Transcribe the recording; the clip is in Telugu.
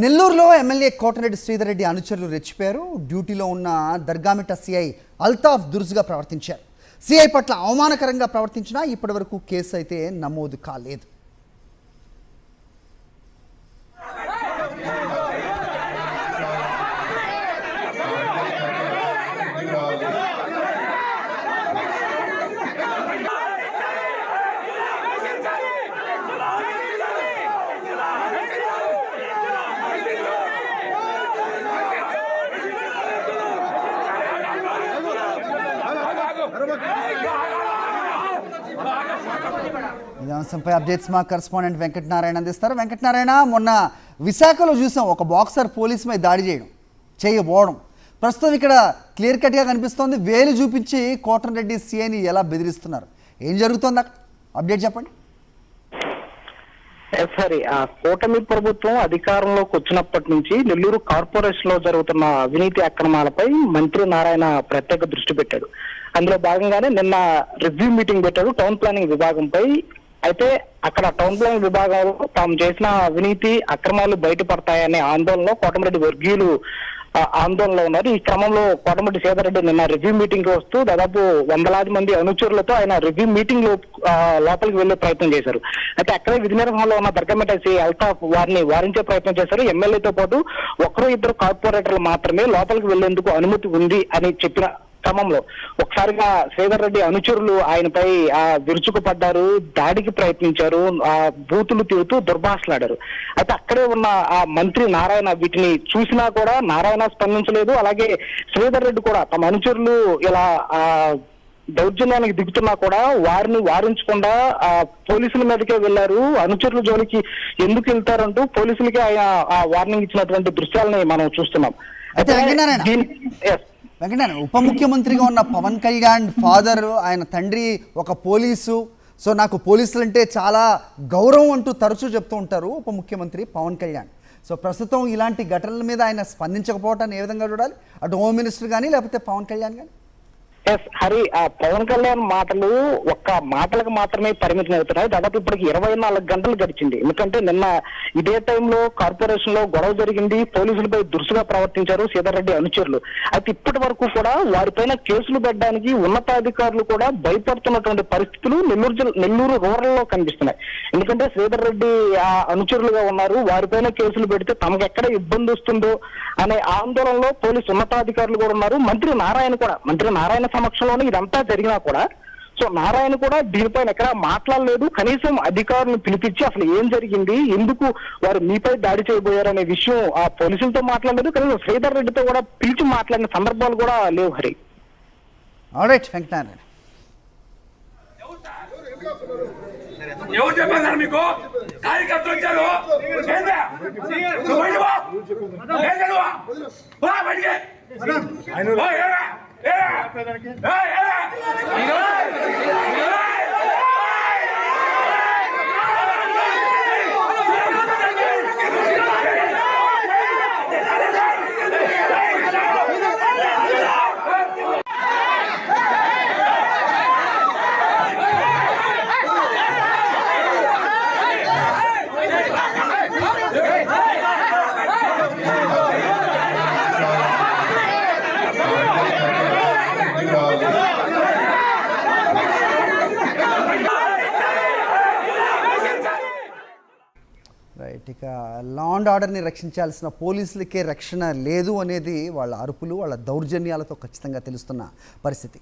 నెల్లూరులో ఎమ్మెల్యే కోటరెడ్డి శ్రీధర్ రెడ్డి అనుచరులు రెచ్చిపోయారు. డ్యూటీలో ఉన్న దర్గామిట్ట సిఐ అల్తాఫ్ దురుసుగా ప్రవర్తించారు. సిఐ పట్ల అవమానకరంగా ప్రవర్తించినా ఇప్పటివరకు కేసు అయితే నమోదు కాలేదు. ఈ అంశంపై అప్డేట్స్ మా కరెస్పాండెంట్ వెంకటనారాయణ అందిస్తారు. వెంకటనారాయణ, మొన్న విశాఖలో చూసాం ఒక బాక్సర్ పోలీసు మీద దాడి చేయబోవడం. ప్రస్తుతం ఇక్కడ క్లియర్ కట్గా కనిపిస్తోంది. వేలు చూపించి కోటరెడ్డి సిఐని ఎలా బెదిరిస్తున్నారు, ఏం జరుగుతోంది అక్కడ? అప్డేట్ చెప్పండి. సరే, ఆ కూటమి ప్రభుత్వం అధికారంలోకి వచ్చినప్పటి నుంచి నెల్లూరు కార్పొరేషన్ లో జరుగుతున్న అవినీతి అక్రమాలపై మంత్రి నారాయణ ప్రత్యేక దృష్టి పెట్టాడు. అందులో భాగంగానే నిన్న రివ్యూ మీటింగ్ పెట్టాడు టౌన్ ప్లానింగ్ విభాగంపై. అయితే అక్కడ టౌన్ ప్లానింగ్ విభాగంలో తాము చేసిన అవినీతి అక్రమాలు బయటపడతాయనే ఆందోళనలో కోటమిరెడ్డి వర్గీయులు ఆందోళనలో ఉన్నారు. ఈ క్రమంలో కోటమిరెడ్డి శ్రీధర్ రెడ్డి నిన్న రివ్యూ మీటింగ్ కి వస్తూ దాదాపు వందలాది మంది అనుచరులతో ఆయన రివ్యూ మీటింగ్ లోపలికి వెళ్లే ప్రయత్నం చేశారు. అయితే అక్కడే విధి నిర్వహణలో ఉన్న దర్గామిట్ట సిఐ అల్తాఫ్ వారిని వారించే ప్రయత్నం చేశారు. ఎమ్మెల్యేతో పాటు ఒకరు ఇద్దరు కార్పొరేటర్లు మాత్రమే లోపలికి వెళ్లేందుకు అనుమతి ఉంది అని చెప్పిన క్రమంలో ఒకసారిగా శ్రీధర్ రెడ్డి అనుచరులు ఆయనపై విరుచుకుపడ్డారు, దాడికి ప్రయత్నించారు, బూతులు తిరుగుతూ దుర్భాషలాడారు. అయితే అక్కడే ఉన్న ఆ మంత్రి నారాయణ వీటిని చూసినా కూడా నారాయణ స్పందించలేదు. అలాగే శ్రీధర్ రెడ్డి కూడా తమ అనుచరులు ఇలా దౌర్జన్యానికి దిగుతున్నా కూడా వారిని వారించకుండా పోలీసుల మీదకే వెళ్లారు. అనుచరుల జోలికి ఎందుకు వెళ్తారంటూ పోలీసులకి ఆయన వార్నింగ్ ఇచ్చినటువంటి దృశ్యాలని మనం చూస్తున్నాం. అయితే వెంకటనారాయణ, ఉప ముఖ్యమంత్రిగా ఉన్న పవన్ కళ్యాణ్ ఫాదర్, ఆయన తండ్రి ఒక పోలీసు. సో నాకు పోలీసులు అంటే చాలా గౌరవం అంటూ తరచూ చెప్తూ ఉంటారు ఉప ముఖ్యమంత్రి పవన్ కళ్యాణ్. సో ప్రస్తుతం ఇలాంటి ఘటనల మీద ఆయన స్పందించకపోవటాన్ని ఏ విధంగా చూడాలి, అటు హోమ్ మినిస్టర్ కానీ లేకపోతే పవన్ కళ్యాణ్ కానీ? హరి, ఆ పవన్ కళ్యాణ్ మాటలు ఒక్క మాటలకు మాత్రమే పరిమితం అవుతున్నాయి. దాదాపు ఇప్పటికి 24 గంటలు గడిచింది. ఎందుకంటే నిన్న ఇదే టైంలో కార్పొరేషన్ లో గొడవ జరిగింది, పోలీసులపై దురుసుగా ప్రవర్తించారు శ్రీధర్ రెడ్డి అనుచరులు. అయితే ఇప్పటి వరకు కూడా వారిపైన కేసులు పెట్టడానికి ఉన్నతాధికారులు కూడా భయపడుతున్నటువంటి పరిస్థితులు నెల్లూరు రూరల్ లో కనిపిస్తున్నాయి. ఎందుకంటే శ్రీధర్ రెడ్డి అనుచరులుగా ఉన్నారు, వారిపైన కేసులు పెడితే తమకు ఎక్కడ ఇబ్బంది వస్తుందో అనే ఆందోళనలో పోలీసు ఉన్నతాధికారులు కూడా ఉన్నారు. మంత్రి నారాయణ సమక్షంలోనే ఇదంతా జరిగినా కూడా సో నారాయణ కూడా దీనిపైన ఎక్కడా మాట్లాడలేదు. కనీసం అధికారులను పిలిపించి అసలు ఏం జరిగింది, ఎందుకు వారు మీపై దాడి చేయబోయారు అనే విషయం ఆ పోలీసులతో మాట్లాడలేదు. కనీసం శ్రీధర్ రెడ్డితో కూడా పిలిచి మాట్లాడిన సందర్భాలు కూడా లేవు. హరి, ఆల్రైట్ వెంకటనారాయణ. ఎవరు చెప్పారు మీకు? కార్యకర్తలు వచ్చారు. రైట్, ఇక లా అండ్ ఆర్డర్ని రక్షించాల్సిన పోలీసులకే రక్షణ లేదు అనేది వాళ్ళ అరుపులు, వాళ్ళ దౌర్జన్యాలతో ఖచ్చితంగా తెలుస్తున్న పరిస్థితి.